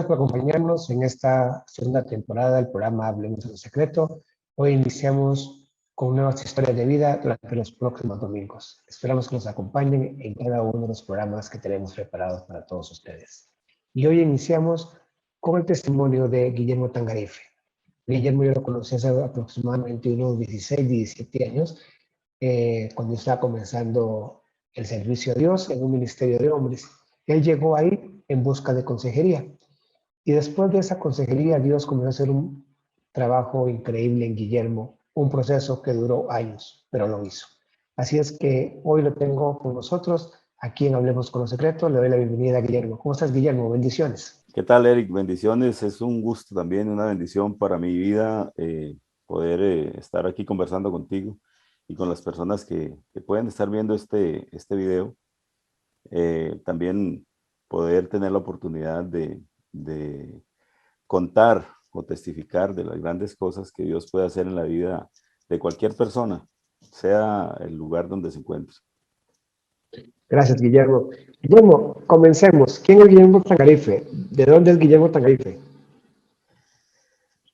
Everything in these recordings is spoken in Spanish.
gracias por acompañarnos en esta segunda temporada del programa Hablemos en lo Secreto. Hoy iniciamos con nuevas historias de vida durante los próximos domingos. Esperamos que nos acompañen en cada uno de los programas que tenemos preparados para todos ustedes. Y hoy iniciamos con el testimonio de Guillermo Tangarife. Guillermo yo lo conocí hace aproximadamente unos 16, 17 años, cuando estaba comenzando el servicio a Dios en un ministerio de hombres. Él llegó ahí en busca de consejería. Y después de esa consejería, Dios comenzó a hacer un trabajo increíble en Guillermo, un proceso que duró años, pero lo hizo. Así es que hoy lo tengo con nosotros, aquí en Hablemos con los Secretos. Le doy la bienvenida a Guillermo. ¿Cómo estás, Guillermo? Bendiciones. ¿Qué tal, Eric? Bendiciones. Es un gusto también, una bendición para mi vida poder estar aquí conversando contigo y con las personas que pueden estar viendo este video. También poder tener la oportunidad de contar o testificar de las grandes cosas que Dios puede hacer en la vida de cualquier persona, sea el lugar donde se encuentre. Gracias, Guillermo. Guillermo, comencemos. ¿Quién es Guillermo Tangarife? ¿De dónde es Guillermo Tangarife?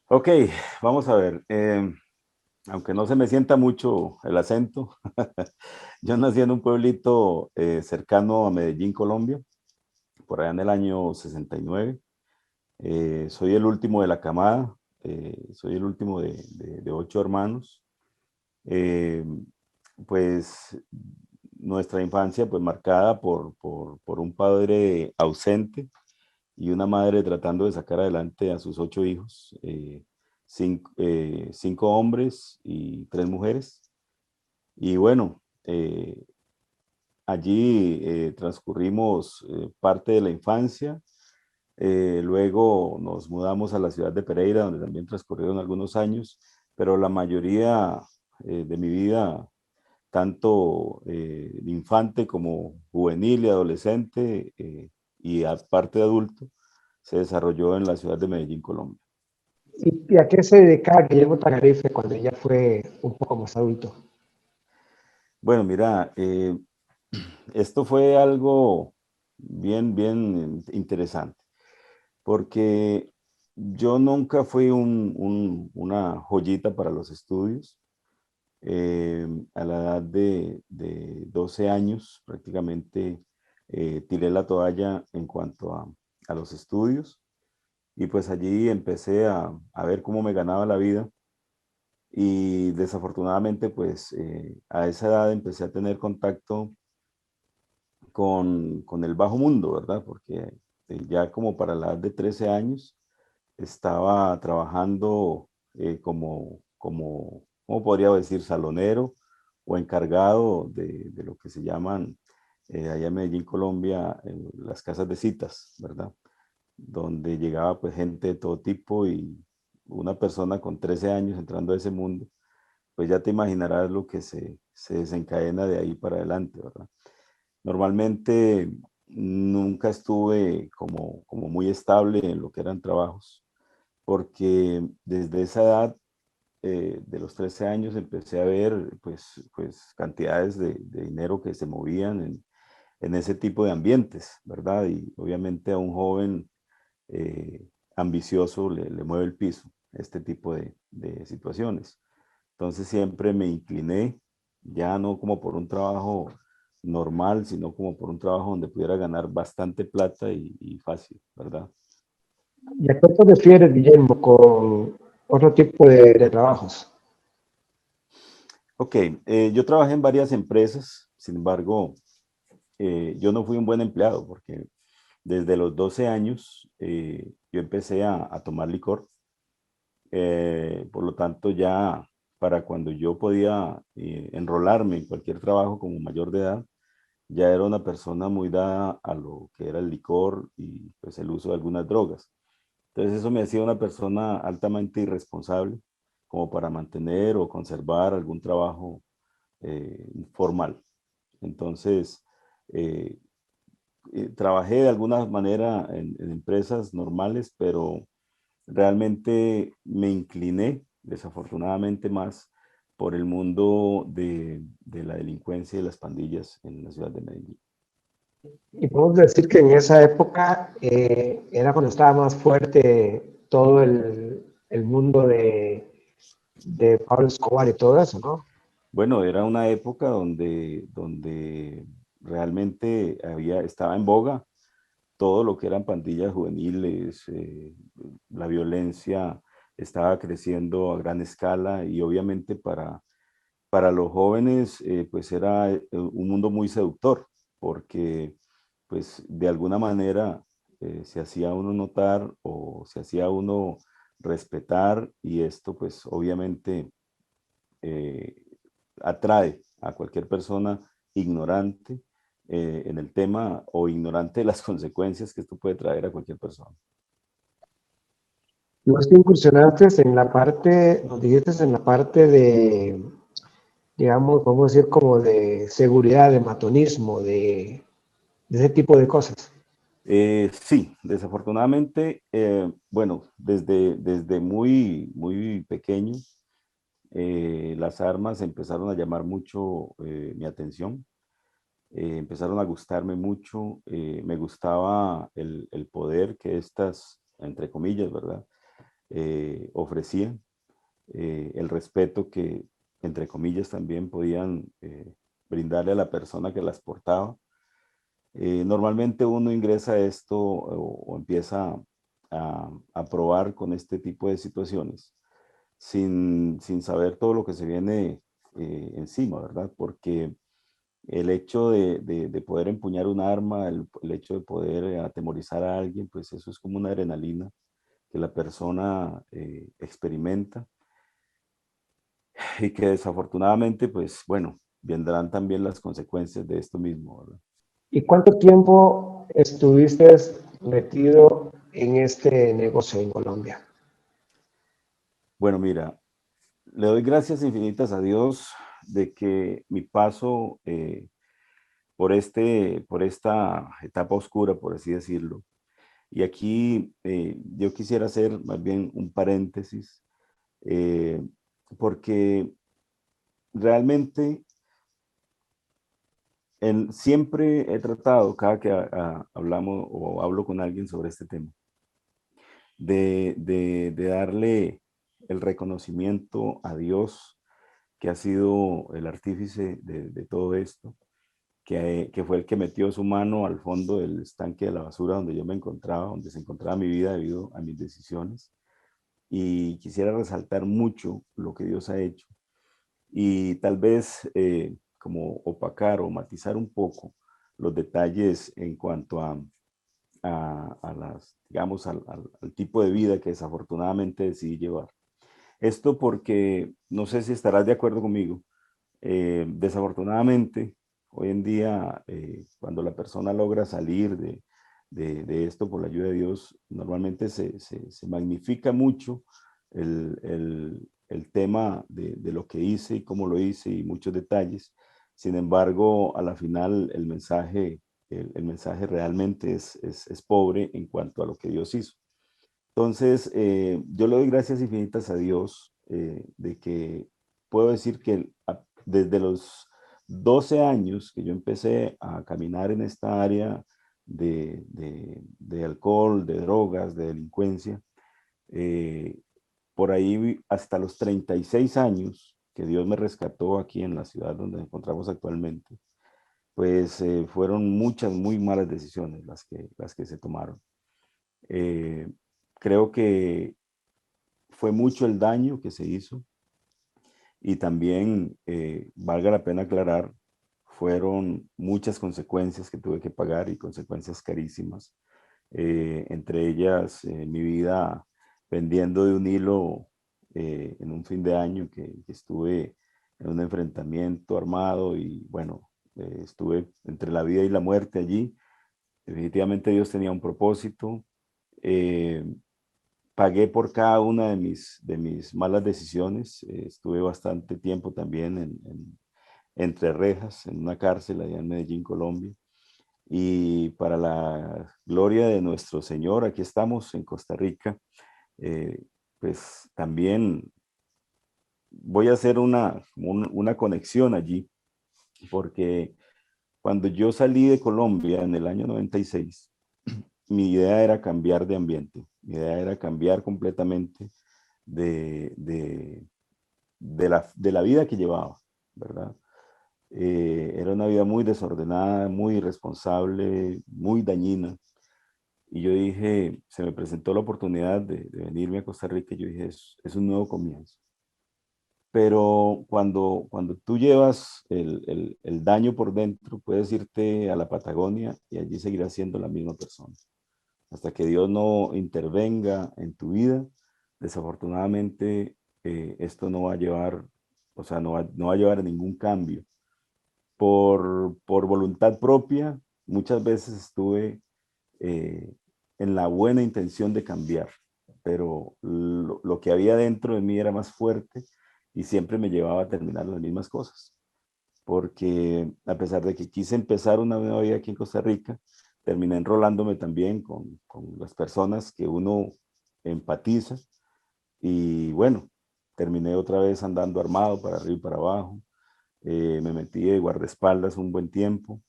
Ok, vamos a ver. Aunque no se me sienta mucho el acento, yo nací en un pueblito cercano a Medellín, Colombia, por allá en el año 69. Soy el último de la camada, soy el último de 8 hermanos. Eh, pues nuestra infancia pues marcada por un padre ausente y una madre tratando de sacar adelante a sus 8 hijos, 5 hombres y 3 mujeres. Y bueno, allí transcurrimos parte de la infancia. Luego nos mudamos a la ciudad de Pereira, donde también transcurrieron algunos años, pero la mayoría de mi vida, tanto de infante como juvenil y adolescente, y aparte de adulto, se desarrolló en la ciudad de Medellín, Colombia. ¿Y a qué se dedicaba Guillermo Tangarife cuando ya fue un poco más adulto? Bueno, mira, esto fue algo bien interesante, porque yo nunca fui una joyita para los estudios. A la edad de 12 años prácticamente tiré la toalla en cuanto a los estudios, y pues allí empecé a ver cómo me ganaba la vida, y desafortunadamente pues a esa edad empecé a tener contacto con el bajo mundo, ¿verdad? Porque ya como para la edad de 13 años estaba trabajando ¿cómo podría decir? Salonero o encargado de lo que se llaman allá en Medellín, Colombia, las casas de citas, ¿verdad? Donde llegaba pues gente de todo tipo, y una persona con 13 años entrando a ese mundo, pues ya te imaginarás lo que se desencadena de ahí para adelante, ¿verdad? Normalmente nunca estuve como muy estable en lo que eran trabajos, porque desde esa edad, de los 13 años, empecé a ver pues cantidades de dinero que se movían en ese tipo de ambientes, ¿verdad? Y obviamente a un joven ambicioso le mueve el piso este tipo de situaciones. Entonces siempre me incliné, ya no como por un trabajo normal, sino como por un trabajo donde pudiera ganar bastante plata y fácil, ¿verdad? ¿Y a qué te refieres, Guillermo, con otro tipo de trabajos? Ok, yo trabajé en varias empresas. Sin embargo, yo no fui un buen empleado, porque desde los 12 años yo empecé a tomar licor. Por lo tanto, ya para cuando yo podía enrolarme en cualquier trabajo como mayor de edad, ya era una persona muy dada a lo que era el licor y pues el uso de algunas drogas. Entonces eso me hacía una persona altamente irresponsable como para mantener o conservar algún trabajo formal. Entonces, eh, trabajé de alguna manera en empresas normales, pero realmente me incliné desafortunadamente más por el mundo de la delincuencia y las pandillas en la ciudad de Medellín. Y podemos decir que en esa época era cuando estaba más fuerte todo el mundo de Pablo Escobar y todo eso, ¿no? Bueno, era una época donde realmente estaba en boga todo lo que eran pandillas juveniles, la violencia estaba creciendo a gran escala y obviamente para los jóvenes pues era un mundo muy seductor porque pues de alguna manera se hacía uno notar o se hacía uno respetar y esto pues obviamente eh, atrae a cualquier persona ignorante en el tema o ignorante de las consecuencias que esto puede traer a cualquier persona. Los que incursionaste en la parte, nos dijiste en la parte de, digamos, vamos a decir, como de seguridad, de matonismo, de ese tipo de cosas. Sí, desafortunadamente, bueno, desde muy pequeño, las armas empezaron a llamar mucho mi atención, empezaron a gustarme mucho, me gustaba el poder que estas, entre comillas, ¿verdad? Ofrecían, el respeto que, entre comillas, también podían brindarle a la persona que las portaba. Normalmente uno ingresa a esto o empieza a probar con este tipo de situaciones sin saber todo lo que se viene encima, ¿verdad? Porque el hecho de poder empuñar un arma, el hecho de poder atemorizar a alguien, pues eso es como una adrenalina que la persona experimenta y que desafortunadamente, pues bueno, vendrán también las consecuencias de esto mismo, ¿verdad? ¿Y cuánto tiempo estuviste metido en este negocio en Colombia? Bueno, mira, le doy gracias infinitas a Dios de que mi paso por esta etapa oscura, por así decirlo, y aquí yo quisiera hacer más bien un paréntesis, eh, porque realmente siempre he tratado, cada que hablamos o hablo con alguien sobre este tema, de darle el reconocimiento a Dios, que ha sido el artífice de todo esto, que fue el que metió su mano al fondo del estanque de la basura donde yo me encontraba, donde se encontraba mi vida debido a mis decisiones. Y quisiera resaltar mucho lo que Dios ha hecho y tal vez como opacar o matizar un poco los detalles en cuanto a las, digamos, al tipo de vida que desafortunadamente decidí llevar. Esto porque, no sé si estarás de acuerdo conmigo, desafortunadamente, hoy en día, cuando la persona logra salir de esto por la ayuda de Dios, normalmente se magnifica mucho el tema de lo que hice y cómo lo hice y muchos detalles. Sin embargo, a la final el mensaje realmente es pobre en cuanto a lo que Dios hizo. Entonces, yo le doy gracias infinitas a Dios de que puedo decir que desde los 12 años que yo empecé a caminar en esta área de alcohol, de drogas, de delincuencia, eh, por ahí hasta los 36 años que Dios me rescató aquí en la ciudad donde nos encontramos actualmente, pues fueron muchas muy malas decisiones las que se tomaron. Eh, Creo que fue mucho el daño que se hizo y también, valga la pena aclarar, fueron muchas consecuencias que tuve que pagar y consecuencias carísimas. Entre ellas, mi vida pendiendo de un hilo en un fin de año que estuve en un enfrentamiento armado y bueno, estuve entre la vida y la muerte allí. Definitivamente Dios tenía un propósito. Eh, Pagué por cada una de mis malas decisiones. Estuve bastante tiempo también entre rejas, en una cárcel allá en Medellín, Colombia. Y para la gloria de nuestro Señor, aquí estamos en Costa Rica. eh, pues también voy a hacer una conexión allí, porque cuando yo salí de Colombia en el año 96, mi idea era cambiar de ambiente, mi idea era cambiar completamente de, de, de la vida que llevaba, ¿verdad? Era una vida muy desordenada, muy irresponsable, muy dañina. Y yo dije, se me presentó la oportunidad de venirme a Costa Rica y yo dije, es un nuevo comienzo. Pero cuando tú llevas el daño por dentro, puedes irte a la Patagonia y allí seguirás siendo la misma persona. Hasta que Dios no intervenga en tu vida, desafortunadamente esto no va a llevar, o sea, no va a llevar a ningún cambio. Por voluntad propia, muchas veces estuve eh, en la buena intención de cambiar, pero lo que había dentro de mí era más fuerte y siempre me llevaba a terminar las mismas cosas, porque a pesar de que quise empezar una nueva vida aquí en Costa Rica, terminé enrolándome también con las personas que uno empatiza y bueno, terminé otra vez andando armado para arriba y para abajo. Me metí de guardaespaldas un buen tiempo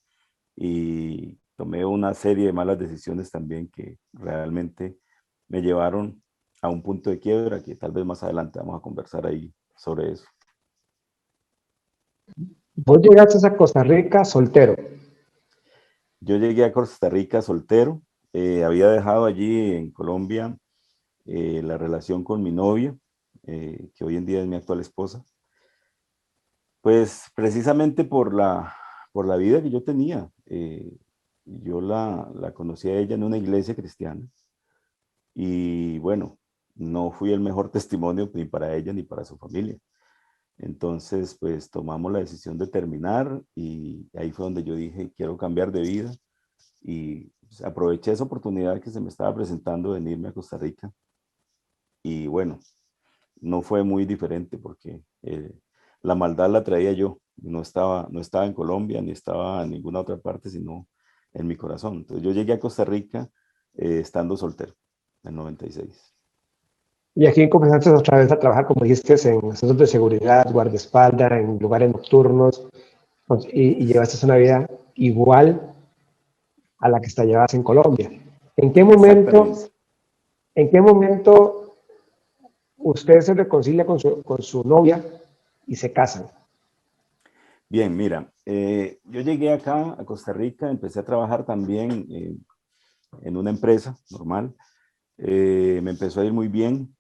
y tomé una serie de malas decisiones también que realmente me llevaron a un punto de quiebra que tal vez más adelante vamos a conversar ahí sobre eso. Vos llegaste a Costa Rica soltero. Yo llegué a Costa Rica soltero, había dejado allí en Colombia la relación con mi novia, que hoy en día es mi actual esposa, pues precisamente por la vida que yo tenía. Yo la conocí a ella en una iglesia cristiana y bueno, no fui el mejor testimonio ni para ella ni para su familia. Entonces, pues tomamos la decisión de terminar y ahí fue donde yo dije, quiero cambiar de vida y pues, aproveché esa oportunidad que se me estaba presentando de venirme a Costa Rica y bueno, no fue muy diferente porque la maldad la traía yo, no estaba en Colombia ni estaba en ninguna otra parte, sino en mi corazón. Entonces yo llegué a Costa Rica estando soltero en 96. Y aquí comenzaste otra vez a trabajar, como dijiste, en centros de seguridad, guardaespaldas, en lugares nocturnos, y llevaste una vida igual a la que está llevas en Colombia. ¿En qué momento, Exactamente. en qué momento usted se reconcilia con su novia y se casan? Bien, mira, yo llegué acá a Costa Rica, empecé a trabajar también en una empresa normal. Me empezó a ir muy bien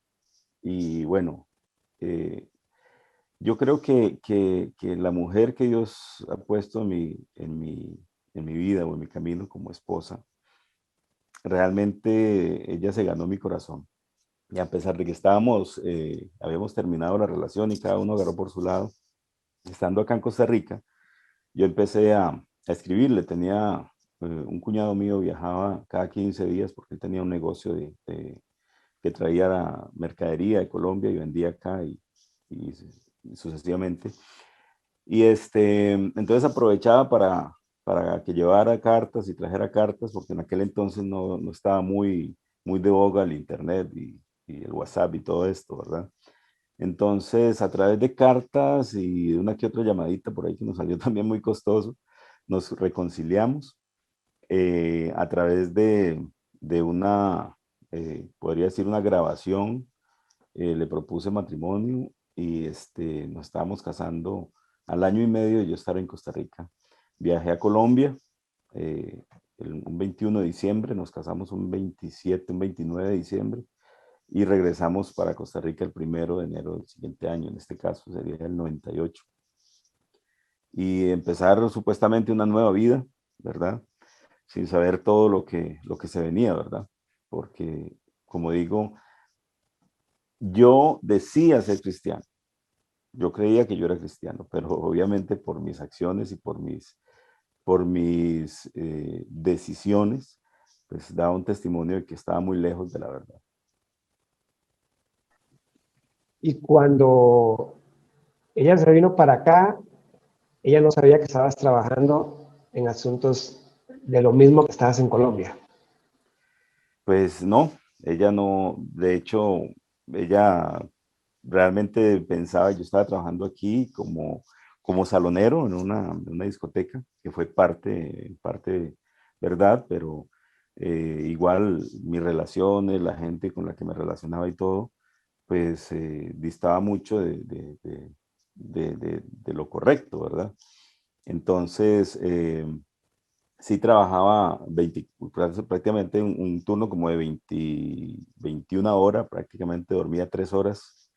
y bueno, eh, yo creo que la mujer que Dios ha puesto en mi vida o en mi camino como esposa, realmente ella se ganó mi corazón. Y a pesar de que habíamos terminado la relación y cada uno agarró por su lado, estando acá en Costa Rica, yo empecé a escribirle. Tenía un cuñado mío, viajaba cada 15 días porque él tenía un negocio que traía la mercadería de Colombia y vendía acá y sucesivamente. Y entonces aprovechaba para que llevara cartas y trajera cartas, porque en aquel entonces no estaba muy de boga el internet y el WhatsApp y todo esto, ¿verdad? Entonces, a través de cartas y de una que otra llamadita por ahí que nos salió también muy costoso, nos reconciliamos a través de una, podría decir, una grabación. Le propuse matrimonio y nos estábamos casando al año y medio de yo estar en Costa Rica. Viajé a Colombia eh, un 21 de diciembre, nos casamos un 27, un 29 de diciembre y regresamos para Costa Rica el 1 de enero del siguiente año, en este caso sería el 98. Y empezar supuestamente una nueva vida, ¿verdad? Sin saber todo lo que se venía, ¿verdad? Porque, como digo, yo decía ser cristiano. Yo creía que yo era cristiano, pero obviamente por mis acciones y por mis decisiones, pues daba un testimonio de que estaba muy lejos de la verdad. Y cuando ella se vino para acá, ella no sabía que estabas trabajando en asuntos de lo mismo que estabas en Colombia. Pues no, ella no, de hecho, ella realmente pensaba, yo estaba trabajando aquí como como salonero en una discoteca, que fue parte verdad, pero igual mis relaciones, la gente con la que me relacionaba y todo, pues distaba mucho de lo correcto, ¿verdad? Entonces, sí trabajaba prácticamente un turno como de 21 horas, prácticamente dormía 3 horas,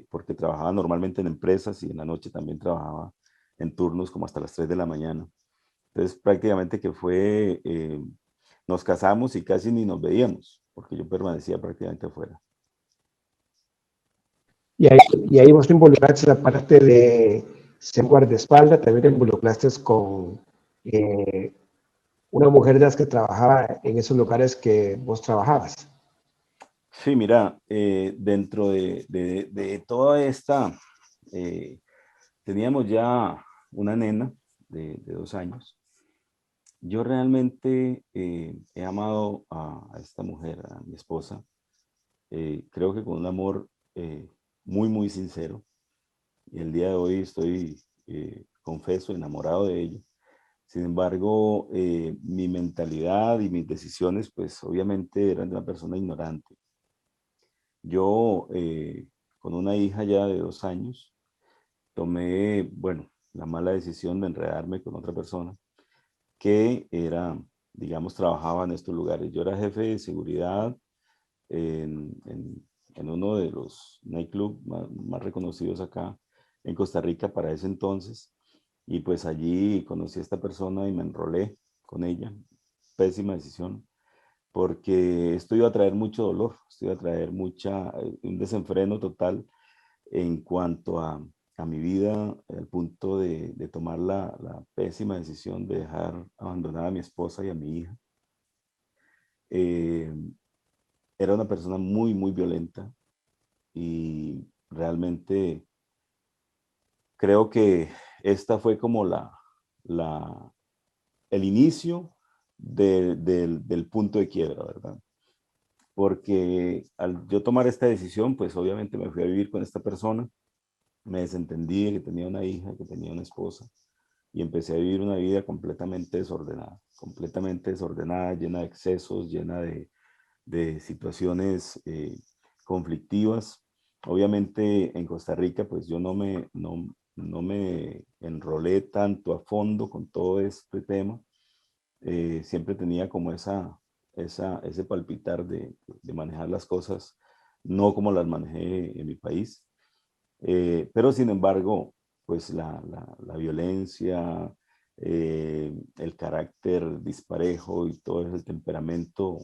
porque trabajaba normalmente en empresas y en la noche también trabajaba en turnos como hasta las 3 de la mañana. Entonces prácticamente que fue, nos casamos y casi ni nos veíamos, porque yo permanecía prácticamente afuera. Y ahí, y ahí vos te involucraste en la parte de ser guardaespaldas, también te involucraste con eh, una mujer de las que trabajaba en esos lugares que vos trabajabas. Sí, mira, dentro de toda esta, eh, teníamos ya una nena de 2 años. Yo realmente he amado a esta mujer, a mi esposa, creo que con un amor muy, muy sincero. Y el día de hoy estoy, confeso, enamorado de ella. Sin embargo, mi mentalidad y mis decisiones, pues obviamente eran de una persona ignorante. Yo, con una hija ya de 2 años, tomé, bueno, la mala decisión de enredarme con otra persona que era, digamos, trabajaba en estos lugares. Yo era jefe de seguridad en uno de los nightclubs más reconocidos acá en Costa Rica para ese entonces. Y pues allí conocí a esta persona y me enrolé con ella. Pésima decisión, porque esto iba a traer mucho dolor, esto iba a traer un desenfreno total en cuanto a mi vida, al punto de tomar la pésima decisión de dejar abandonada a mi esposa y a mi hija. Eh, Era una persona muy, muy violenta y realmente creo que esta fue como la, el inicio del punto de quiebra, ¿verdad? Porque al yo tomar esta decisión, pues obviamente me fui a vivir con esta persona, me desentendí de que tenía una hija, que tenía una esposa, y empecé a vivir una vida completamente desordenada, llena de excesos, llena de situaciones conflictivas. Obviamente en Costa Rica, pues yo no me enrolé tanto a fondo con todo este tema. Siempre tenía como ese palpitar de manejar las cosas, no como las manejé en mi país. Pero sin embargo, pues la violencia, el carácter disparejo y todo ese temperamento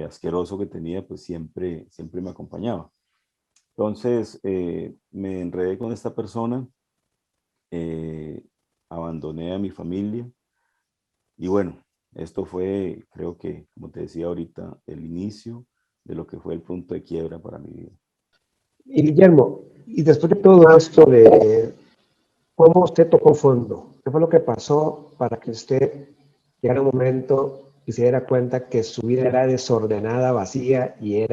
asqueroso que tenía, pues siempre me acompañaba. Entonces, me enredé con esta persona, eh, abandoné a mi familia y bueno, esto fue, creo que, como te decía ahorita, el inicio de lo que fue el punto de quiebra para mi vida. Y Guillermo, y después de todo esto de cómo usted tocó fondo, ¿qué fue lo que pasó para que usted llegara un momento y se diera cuenta que su vida era desordenada, vacía y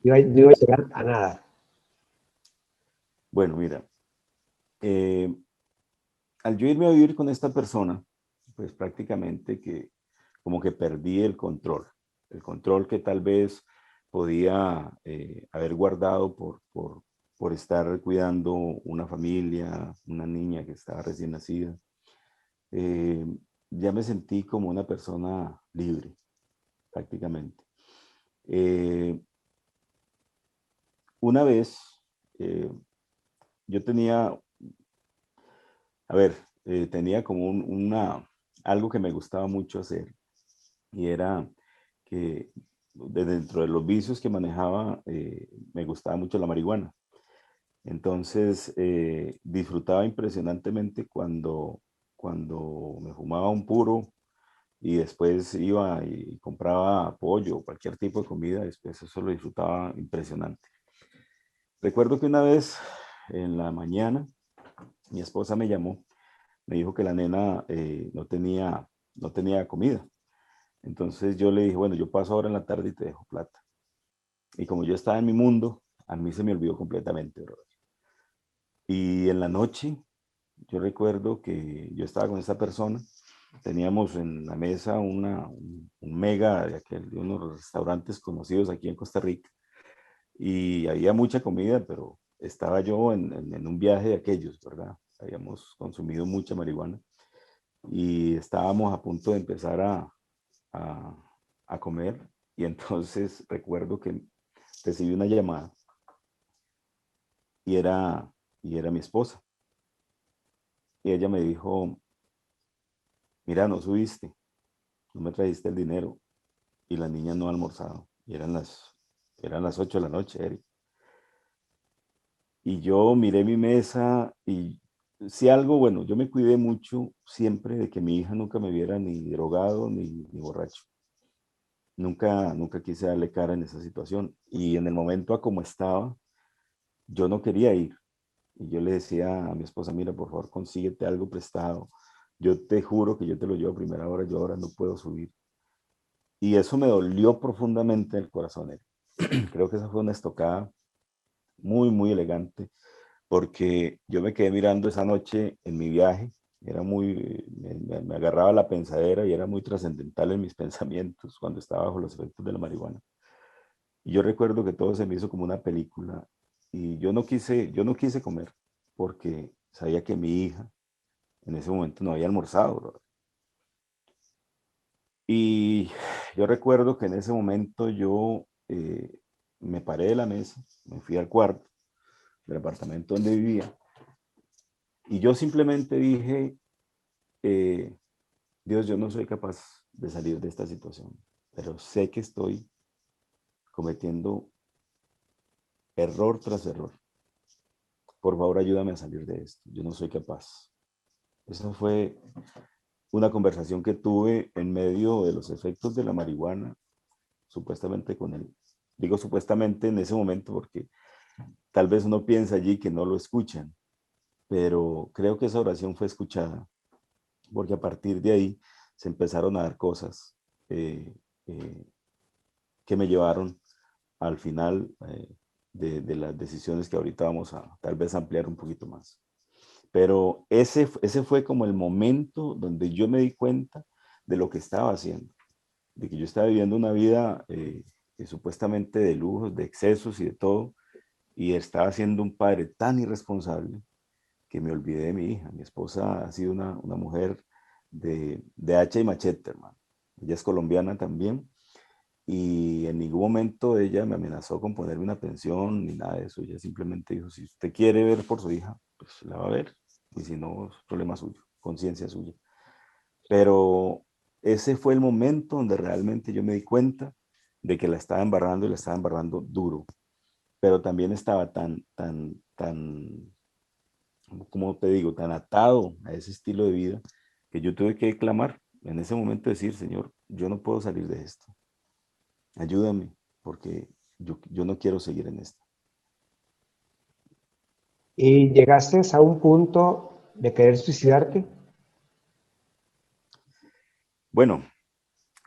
no iba a llegar a nada? Bueno, mira, eh, al yo irme a vivir con esta persona, pues prácticamente que como que perdí el control que tal vez podía haber guardado por estar cuidando una familia, una niña que estaba recién nacida. Eh, ya me sentí como una persona libre, prácticamente. Eh, una vez, eh, yo tenía, a ver, tenía como algo que me gustaba mucho hacer y era que dentro de los vicios que manejaba, me gustaba mucho la marihuana. Entonces, disfrutaba impresionantemente cuando me fumaba un puro y después iba y compraba pollo o cualquier tipo de comida, después eso lo disfrutaba impresionante. Recuerdo que una vez en la mañana mi esposa me llamó, me dijo que la nena no tenía comida. Entonces yo le dije, bueno, yo paso ahora en la tarde y te dejo plata. Y como yo estaba en mi mundo, a mí se me olvidó completamente, brother. Y en la noche, yo recuerdo que yo estaba con esta persona, teníamos en la mesa un mega de unos restaurantes conocidos aquí en Costa Rica, y había mucha comida, pero estaba yo en un viaje de aquellos, ¿verdad? Habíamos consumido mucha marihuana y estábamos a punto de empezar a, a comer, y entonces recuerdo que recibí una llamada y era mi esposa. Y ella me dijo, mira, no subiste, no me trajiste el dinero y la niña no ha almorzado. Y eran las 8 de la noche, Eric. Y yo miré mi mesa y si algo, bueno, yo me cuidé mucho siempre de que mi hija nunca me viera ni drogado ni borracho. Nunca quise darle cara en esa situación. Y en el momento a como estaba, yo no quería ir. Y yo le decía a mi esposa, mira, por favor, consíguete algo prestado. Yo te juro que yo te lo llevo a primera hora, yo ahora no puedo subir. Y eso me dolió profundamente el corazón. Creo que esa fue una estocada muy elegante, porque yo me quedé mirando esa noche en mi viaje, me agarraba la pensadera y era muy trascendental en mis pensamientos cuando estaba bajo los efectos de la marihuana. Y yo recuerdo que todo se me hizo como una película y yo no quise comer porque sabía que mi hija en ese momento no había almorzado, bro. Y yo recuerdo que en ese momento yo me paré de la mesa, me fui al cuarto del apartamento donde vivía y yo simplemente dije, eh, Dios, yo no soy capaz de salir de esta situación, pero sé que estoy cometiendo error tras error. Por favor, ayúdame a salir de esto. Yo no soy capaz. Esa fue una conversación que tuve en medio de los efectos de la marihuana, supuestamente con él. Digo supuestamente en ese momento porque tal vez uno piensa allí que no lo escuchan, pero creo que esa oración fue escuchada, porque a partir de ahí se empezaron a dar cosas eh, eh, que me llevaron al final de las decisiones que ahorita vamos a tal vez ampliar un poquito más. Pero ese fue como el momento donde yo me di cuenta de lo que estaba haciendo, de que yo estaba viviendo una vida supuestamente de lujos, de excesos y de todo, y estaba siendo un padre tan irresponsable que me olvidé de mi hija. Mi esposa ha sido una mujer de hacha y machete, hermano. Ella es colombiana también, y en ningún momento ella me amenazó con ponerme una pensión ni nada de eso. Ella simplemente dijo, si usted quiere ver por su hija, pues la va a ver. Y si no, es problema suyo, conciencia suya. Pero ese fue el momento donde realmente yo me di cuenta de que la estaba embarrando y la estaba embarrando duro. Pero también estaba tan, como te digo, tan atado a ese estilo de vida que yo tuve que clamar en ese momento, decir, Señor, yo no puedo salir de esto. Ayúdame, porque yo no quiero seguir en esto. ¿Y llegaste a un punto de querer suicidarte? Bueno,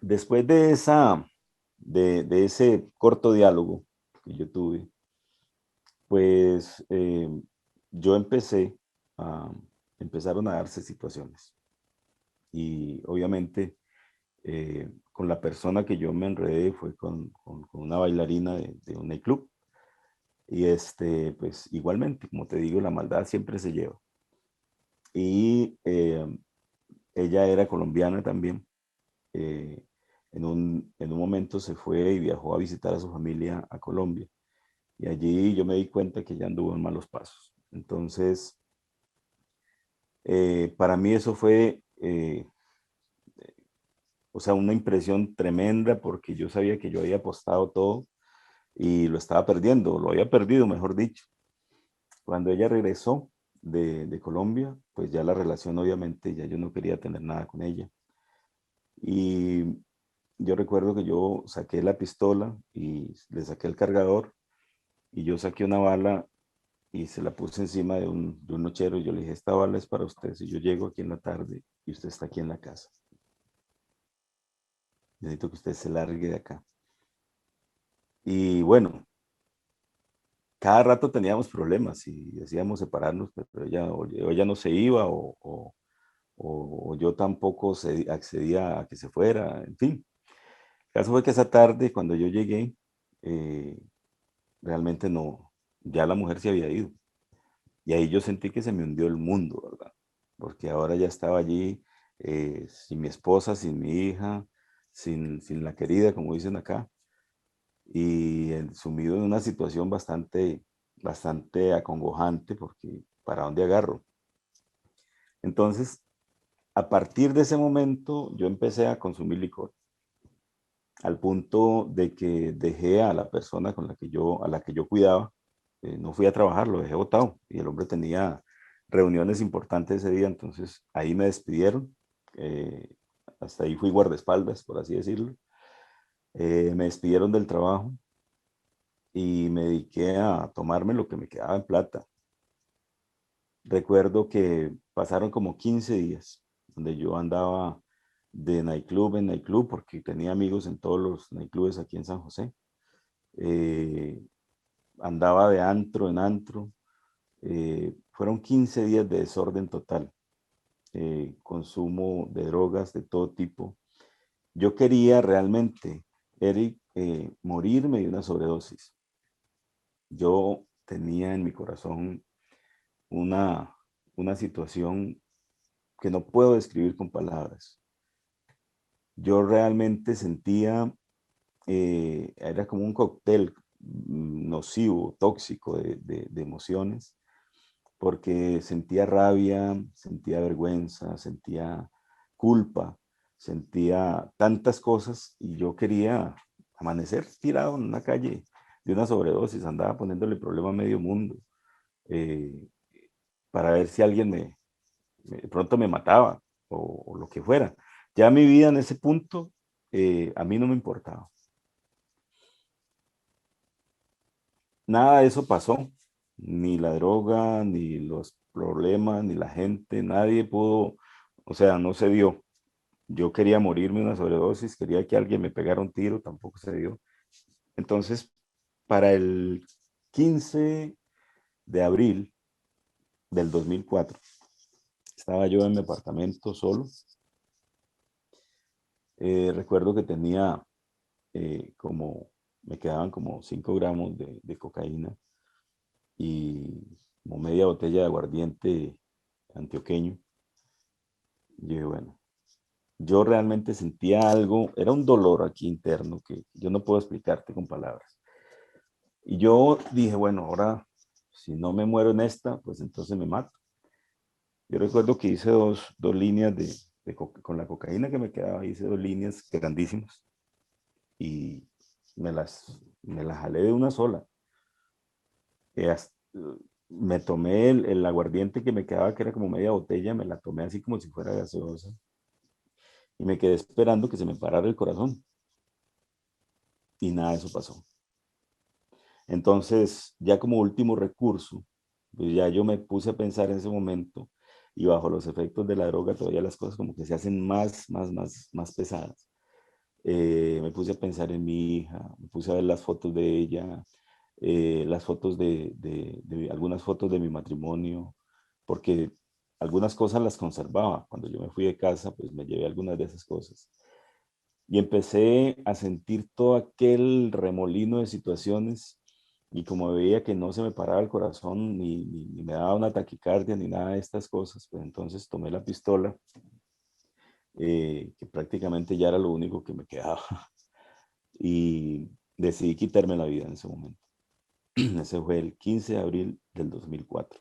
después de ese corto diálogo que yo tuve, pues yo a, empezaron a darse situaciones. Y obviamente con la persona que yo me enredé fue con una bailarina de un nightclub. Y pues igualmente, como te digo, la maldad siempre se lleva. Y ella era colombiana también. eh, en un momento se fue y viajó a visitar a su familia a Colombia. Y allí yo me di cuenta que ya anduvo en malos pasos. Entonces, para mí eso fue, o sea, una impresión tremenda porque yo sabía que yo había apostado todo y lo estaba perdiendo, lo había perdido, mejor dicho. Cuando ella regresó de Colombia, pues ya la relación obviamente, ya yo no quería tener nada con ella. Y yo recuerdo que yo saqué la pistola y le saqué el cargador y yo saqué una bala y se la puse encima de un nochero y yo le dije, esta bala es para usted, si yo llego aquí en la tarde y usted está aquí en la casa, necesito que usted se largue de acá. Y bueno, cada rato teníamos problemas y decíamos separarnos, pero ella, o ella no se iba o yo tampoco accedía a que se fuera, en fin. El caso fue que esa tarde, cuando yo llegué, eh, realmente no, ya la mujer se había ido. Y ahí yo sentí que se me hundió el mundo, ¿verdad? Porque ahora ya estaba allí sin mi esposa, sin mi hija, sin la querida, como dicen acá, y sumido en una situación bastante acongojante, porque ¿para dónde agarro? Entonces, a partir de ese momento, yo empecé a consumir licor, al punto de que dejé a la persona a la que yo cuidaba, no fui a trabajar, lo dejé botado, y el hombre tenía reuniones importantes ese día, entonces ahí me despidieron, eh, hasta ahí fui guardaespaldas, por así decirlo. Me despidieron del trabajo y me dediqué a tomarme lo que me quedaba en plata. Recuerdo que pasaron como 15 días donde yo andaba de nightclub en nightclub porque tenía amigos en todos los nightclubes aquí en San José. Eh, Andaba de antro en antro. Fueron 15 días de desorden total, consumo de drogas de todo tipo. Yo quería realmente, Eric, morirme de una sobredosis. Yo tenía en mi corazón una, una situación que no puedo describir con palabras. Yo realmente sentía, era como un cóctel nocivo, tóxico de emociones, porque sentía rabia, sentía vergüenza, sentía culpa, sentía tantas cosas y yo quería amanecer tirado en una calle de una sobredosis, andaba poniéndole problema a medio mundo, eh, para ver si alguien de pronto me mataba o lo que fuera. Ya mi vida en ese punto, a mí no me importaba. Nada de eso pasó, ni la droga, ni los problemas, ni la gente, nadie pudo, o sea, no se dio. Yo quería morirme de una sobredosis, quería que alguien me pegara un tiro, tampoco se dio. Entonces, para el 15 de abril del 2004, estaba yo en mi apartamento solo. Recuerdo que tenía me quedaban como 5 gramos de cocaína y como media botella de aguardiente antioqueño. Y bueno, yo realmente sentía algo, era un dolor aquí interno que yo no puedo explicarte con palabras. Y yo dije, bueno, ahora si no me muero en esta, pues entonces me mato. Yo recuerdo que hice dos líneas con la cocaína que me quedaba, hice 2 líneas grandísimas y me las jalé de una sola. Me tomé el aguardiente que me quedaba, que era como media botella, me la tomé así como si fuera gaseosa y me quedé esperando que se me parara el corazón y nada de eso pasó. Entonces, ya como último recurso, pues ya yo me puse a pensar en ese momento y bajo los efectos de la droga todavía las cosas como que se hacen más pesadas. Me puse a pensar en mi hija, me puse a ver las fotos de ella, las fotos algunas fotos de mi matrimonio, porque algunas cosas las conservaba. Cuando yo me fui de casa, pues me llevé algunas de esas cosas. Y empecé a sentir todo aquel remolino de situaciones y como veía que no se me paraba el corazón ni me daba una taquicardia ni nada de estas cosas, pues entonces tomé la pistola, que prácticamente ya era lo único que me quedaba, y decidí quitarme la vida en ese momento. Ese fue el 15 de abril del 2004.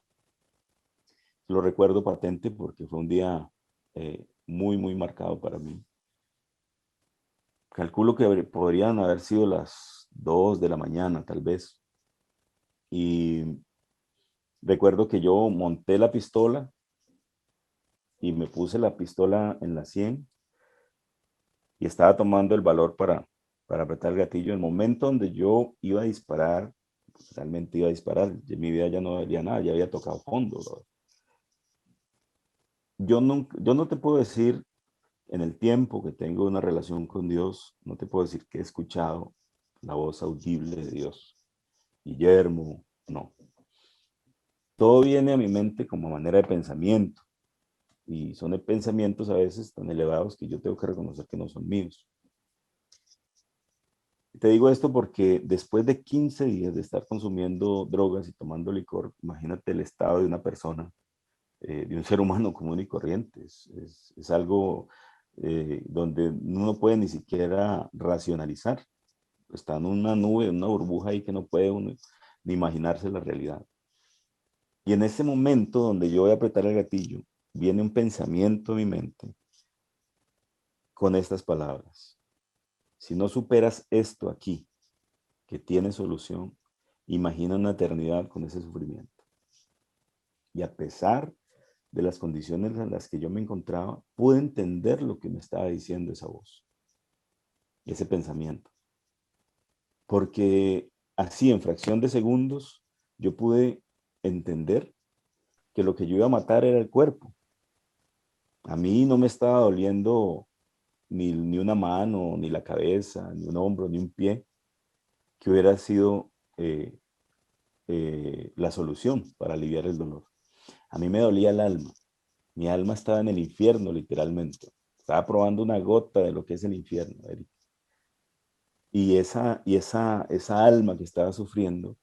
Lo recuerdo patente porque fue un día muy marcado para mí. Calculo que podrían haber sido las 2 de la mañana, tal vez. Y recuerdo que yo monté la pistola y me puse la pistola en la 100 y estaba tomando el valor para apretar el gatillo. El momento donde yo iba a disparar, pues, realmente iba a disparar. Mi vida ya no valía nada, ya había tocado fondo, bro. Yo no te puedo decir en el tiempo que tengo una relación con Dios, no te puedo decir que he escuchado la voz audible de Dios. Guillermo, No. Todo viene a mi mente como manera de pensamiento. Y son de pensamientos a veces tan elevados que yo tengo que reconocer que no son míos. Te digo esto porque después de 15 días de estar consumiendo drogas y tomando licor, imagínate el estado de una persona, de un ser humano común y corriente. Es algo donde uno no puede ni siquiera racionalizar. Está en una nube, en una burbuja ahí que no puede uno ni imaginarse la realidad. Y en ese momento donde yo voy a apretar el gatillo, viene un pensamiento a mi mente con estas palabras. Si no superas esto aquí, que tiene solución, imagina una eternidad con ese sufrimiento. Y a pesar de las condiciones en las que yo me encontraba, pude entender lo que me estaba diciendo esa voz, ese pensamiento. Porque así, en fracción de segundos, yo pude entender que lo que yo iba a matar era el cuerpo. A mí no me estaba doliendo ni una mano, ni la cabeza, ni un hombro, ni un pie, que hubiera sido la solución para aliviar el dolor. A mí me dolía el alma. Mi alma estaba en el infierno, literalmente. Estaba probando una gota de lo que es el infierno, Eric. Y esa alma que estaba sufriendo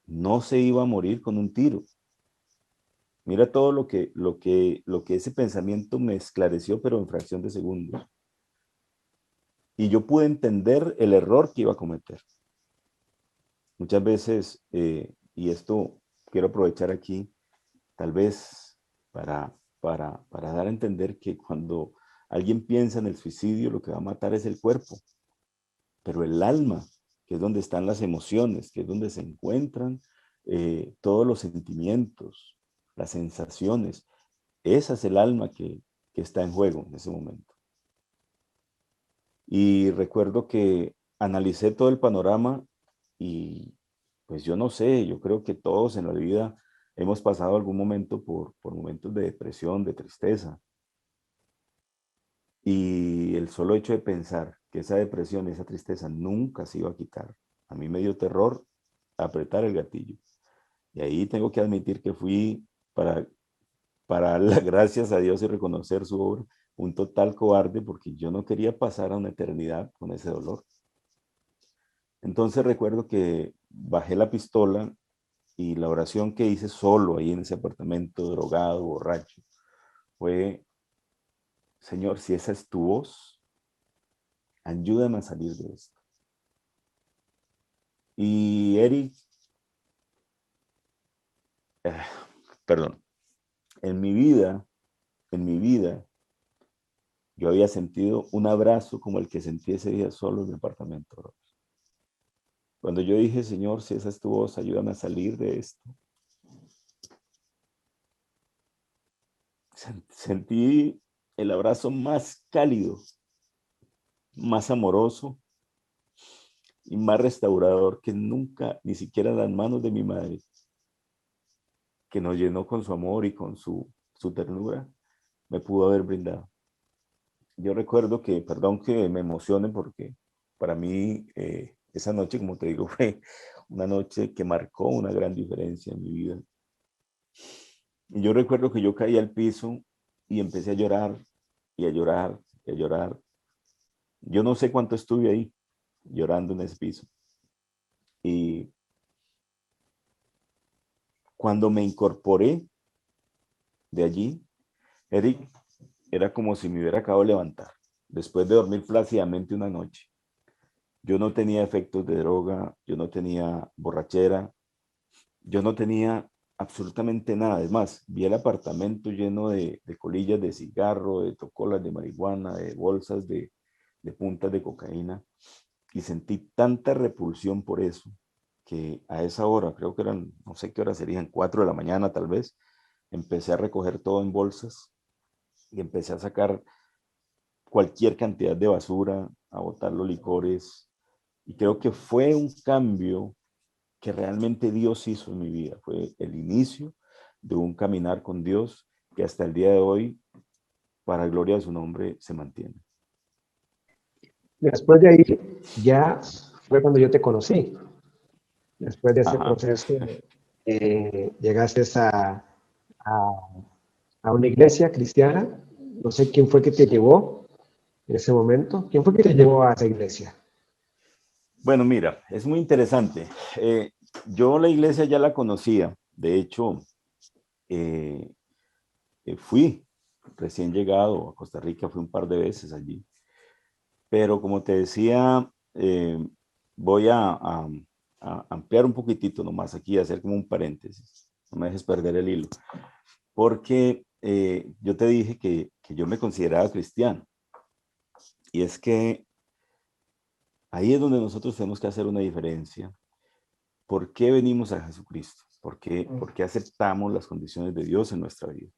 no se iba a morir con un tiro. Mira todo lo que ese pensamiento me esclareció, pero en fracción de segundos. Y yo pude entender el error que iba a cometer. Muchas veces, y esto quiero aprovechar aquí, tal vez para dar a entender que cuando alguien piensa en el suicidio, lo que va a matar es el cuerpo, pero el alma, que es donde están las emociones, que es donde se encuentran todos los sentimientos, las sensaciones, esa es el alma que está en juego en ese momento. Y recuerdo que analicé todo el panorama y pues yo no sé, yo creo que todos en la vida hemos pasado algún momento por momentos de depresión, de tristeza. Y el solo hecho de pensar que esa depresión, esa tristeza nunca se iba a quitar, a mí me dio terror apretar el gatillo. Y ahí tengo que admitir que fui para, para las gracias a Dios y reconocer su obra, un total cobarde porque yo no quería pasar a una eternidad con ese dolor. Entonces recuerdo que bajé la pistola y la oración que hice solo ahí en ese apartamento, drogado, borracho, fue, Señor, si esa es tu voz, ayúdame a salir de esto. Y Eric, eh, perdón, en mi vida, yo había sentido un abrazo como el que sentí ese día solo en mi apartamento. Cuando yo dije, Señor, si esa es tu voz, ayúdame a salir de esto. Sentí el abrazo más cálido, más amoroso y más restaurador que nunca, ni siquiera las manos de mi madre, que nos llenó con su amor y con su ternura, me pudo haber brindado. Yo recuerdo que, perdón que me emocione porque para mí esa noche, como te digo, fue una noche que marcó una gran diferencia en mi vida. Y yo recuerdo que yo caí al piso y empecé a llorar y a llorar y a llorar. Yo no sé cuánto estuve ahí llorando en ese piso. Y cuando me incorporé de allí, Eric, era como si me hubiera acabado de levantar, después de dormir plácidamente una noche. Yo no tenía efectos de droga, yo no tenía borrachera, yo no tenía absolutamente nada. Es más, vi el apartamento lleno de colillas de cigarro, de tocolas de marihuana, de bolsas de puntas de cocaína, y sentí tanta repulsión por eso, que a esa hora, creo que eran, no sé qué hora serían, 4 de la mañana tal vez, empecé a recoger todo en bolsas y empecé a sacar cualquier cantidad de basura, a botar los licores. Y creo que fue un cambio que realmente Dios hizo en mi vida. Fue el inicio de un caminar con Dios que hasta el día de hoy, para gloria de su nombre, se mantiene. Después de ahí ya fue cuando yo te conocí. Después de ese Ajá. proceso, llegaste a, a una iglesia cristiana. No sé quién fue que te llevó en ese momento. ¿Quién fue que te llevó a esa iglesia? Bueno, mira, es muy interesante. Yo la iglesia ya la conocía. De hecho, eh, fui recién llegado a Costa Rica, fui un par de veces allí. Pero como te decía, voy a ampliar un poquitito nomás aquí, hacer como un paréntesis. No me dejes perder el hilo. Porque yo te dije que yo me consideraba cristiano. Y es que ahí es donde nosotros tenemos que hacer una diferencia. ¿Por qué venimos a Jesucristo? ¿Por qué aceptamos las condiciones de Dios en nuestra vida?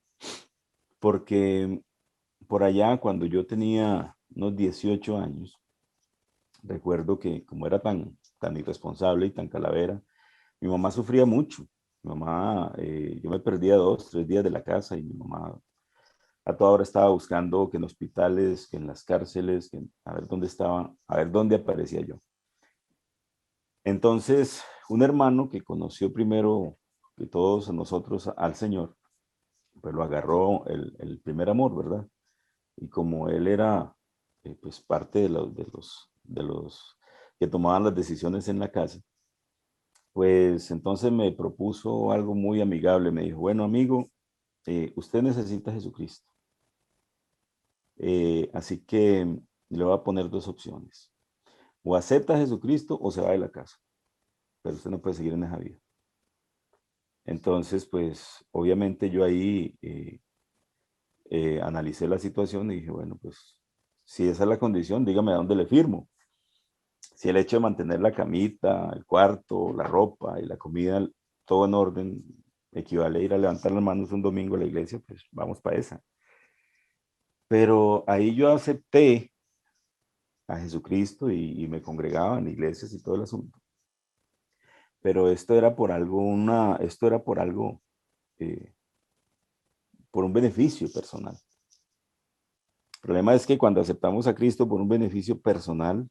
Porque por allá, cuando yo tenía unos 18 años, recuerdo que como era tan irresponsable y tan calavera, mi mamá sufría mucho. Mi mamá, yo me perdía 2, 3 días de la casa y mi mamá a toda hora estaba buscando que en hospitales, que en las cárceles, a ver dónde estaba, a ver dónde aparecía yo. Entonces, un hermano que conoció primero que todos nosotros al Señor, pues lo agarró el primer amor, ¿verdad? Y como él era pues parte de los que tomaban las decisiones en la casa, pues entonces me propuso algo muy amigable. Me dijo, bueno, amigo, usted necesita a Jesucristo. Así que le voy a poner dos opciones. O acepta a Jesucristo o se va de la casa. Pero usted no puede seguir en esa vida. Entonces, pues obviamente yo ahí analicé la situación y dije, bueno, pues si esa es la condición, dígame a dónde le firmo. Si el hecho de mantener la camita, el cuarto, la ropa y la comida, todo en orden, equivale a ir a levantar las manos un domingo a la iglesia, pues vamos para esa. Pero ahí yo acepté a Jesucristo y me congregaba en iglesias y todo el asunto. Pero esto era eh, por un beneficio personal. El problema es que cuando aceptamos a Cristo por un beneficio personal,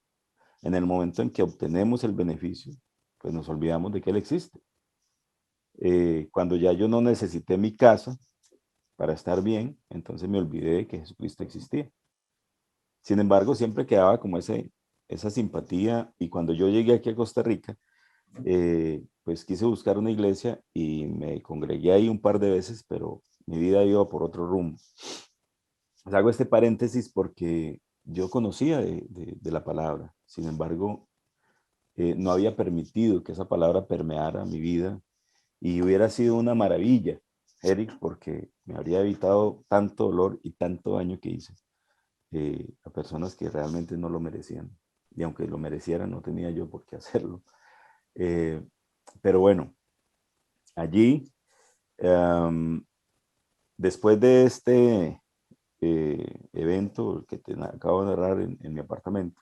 en el momento en que obtenemos el beneficio, pues nos olvidamos de que Él existe. Cuando ya yo no necesité mi casa para estar bien, entonces me olvidé de que Jesucristo existía. Sin embargo, siempre quedaba como esa simpatía y cuando yo llegué aquí a Costa Rica, pues quise buscar una iglesia y me congregué ahí un par de veces, pero mi vida iba por otro rumbo. Pues hago este paréntesis porque yo conocía de la palabra, sin embargo, no había permitido que esa palabra permeara mi vida y hubiera sido una maravilla, Eric, porque me habría evitado tanto dolor y tanto daño que hice a personas que realmente no lo merecían. Y aunque lo merecieran, no tenía yo por qué hacerlo. Eh, pero bueno, allí, um, después de este evento que te acabo de narrar en mi apartamento,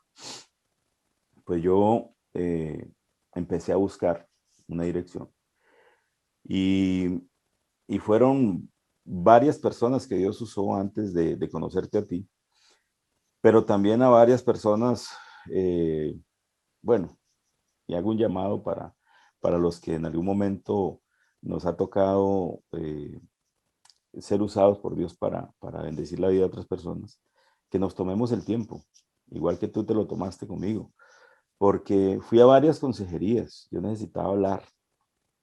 pues yo empecé a buscar una dirección. Y, y fueron varias personas que Dios usó antes de conocerte a ti, pero también a varias personas, eh, bueno, y hago un llamado para los que en algún momento nos ha tocado ser usados por Dios para bendecir la vida de otras personas, que nos tomemos el tiempo, igual que tú te lo tomaste conmigo, porque fui a varias consejerías, yo necesitaba hablar,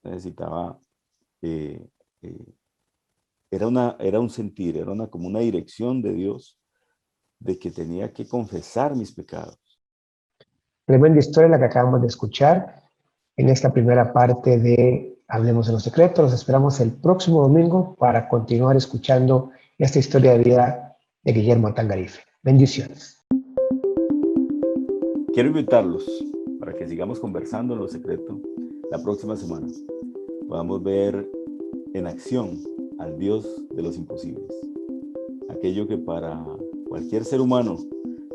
necesitaba, eh, eh, era un sentir, como una dirección de Dios de que tenía que confesar mis pecados. Tremenda historia la que acabamos de escuchar en esta primera parte de Hablemos de los Secretos. Los esperamos el próximo domingo para continuar escuchando esta historia de vida de Guillermo Tangarife. Bendiciones. Quiero invitarlos para que sigamos conversando en lo secreto la próxima semana. Podamos ver en acción al Dios de los imposibles. Aquello que para cualquier ser humano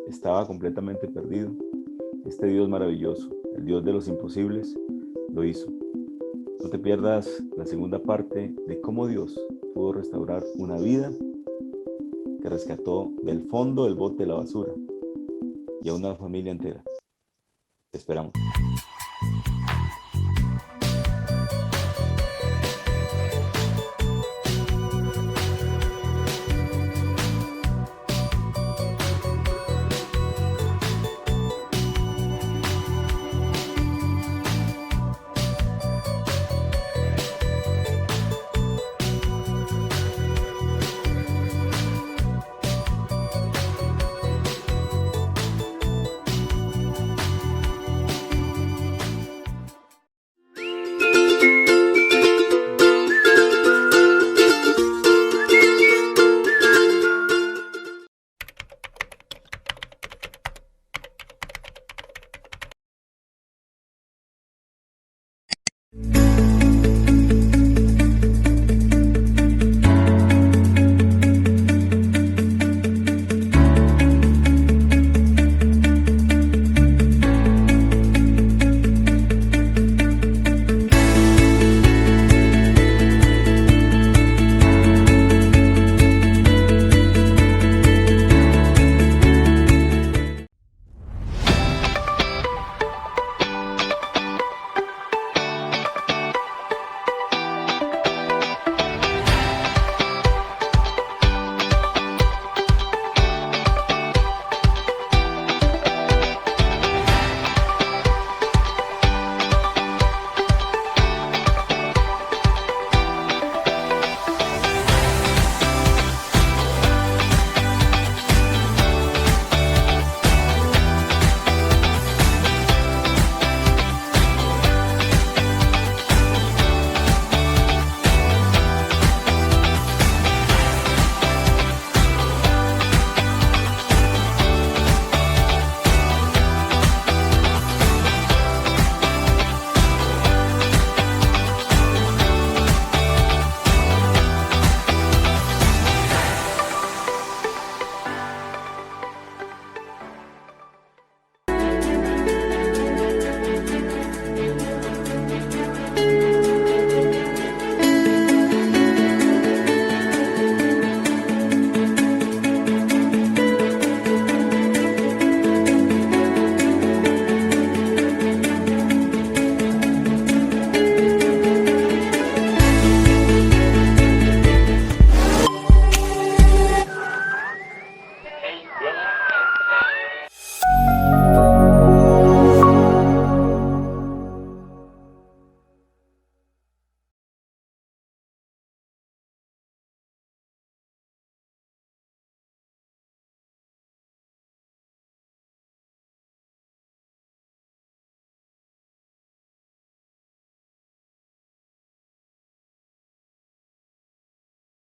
estaba completamente perdido, este Dios maravilloso, el Dios de los imposibles, lo hizo. No te pierdas la segunda parte de cómo Dios pudo restaurar una vida que rescató del fondo del bote de la basura y a una familia entera. Te esperamos.